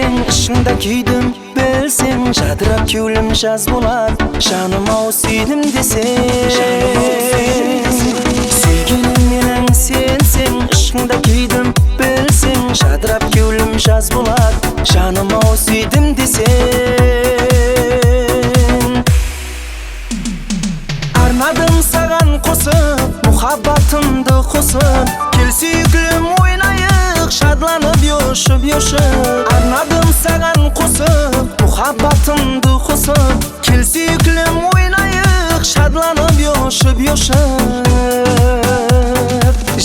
Bilsең ішіңді күйдім, білсең жадырап кеулім жаз болар. Жаным ау сүйдім десең, сүйгенім менің сенсең, ішіңді күйдім, білсең жадырап кеулім жаз болар. Жаным ау сүйдім десең, арнадым саған қосып, мұхаббатымды қосып, кел сүйгілім ойнайық, шадланып йошып. Арнадым саған қосып, мұхаббатымды қосып, кел сүйгілім ойнайық, шадланып йошып.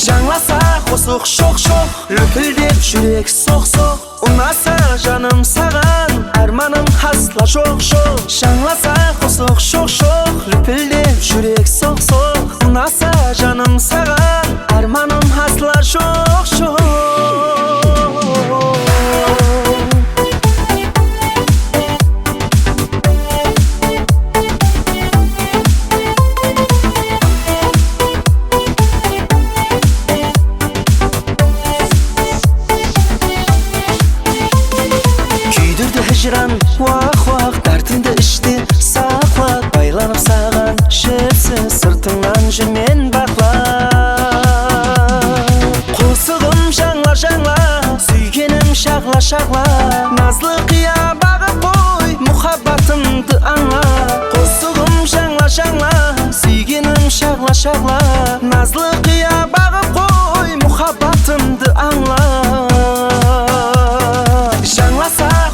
Жаңласа қосық шоқ-шоқ, лүпілдеп жүрек соқ-соқ. Ұнаса жаным саған, арманым асла жоқ-жоқ. Жаңласа қосық шоқ-шоқ, лүпілдеп жүрек соқ-соқ. Ұнаса жаным саған, арманым асла жоқ-жоқ. Hicran vaq-vaq dardinді іште сақлап, байланып саған жіпсіз сыртыңнан жүрмен бақлап. Қосығым жаңла-жаңла, сүйгенім шағла-шағла, назлы қия бағып қой, мұхаббатымды аңла. Қосығым жаңла-жаңла, сүйгенім шағла-шағла, назлы қия бағып қой, мұхаббатымды аңла.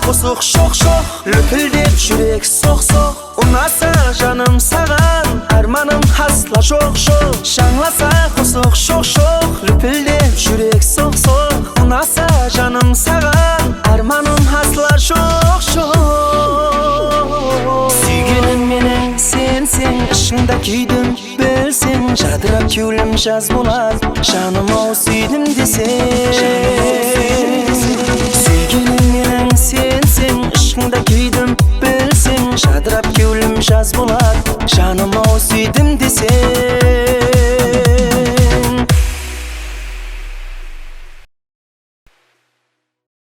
Қосық шоқ-шоқ, лүпілдеп жүрек соқ-соқ. Ұнаса жаным саған, арманым асла жоқ-жоқ. Жаңласа қосық шоқ-шоқ, лүпілдеп жүрек соқ-соқ. Ұнаса жаным саған, арманым асла жоқ-жоқ. Сүйгенім менің сенсең, ішіңді күйдім, білсең жадырап кеулім жаз болар. Жаным ау сүйдім десең, сүйгенім менің сенсең, ішіңді күйдім, білсең жадырап кеулім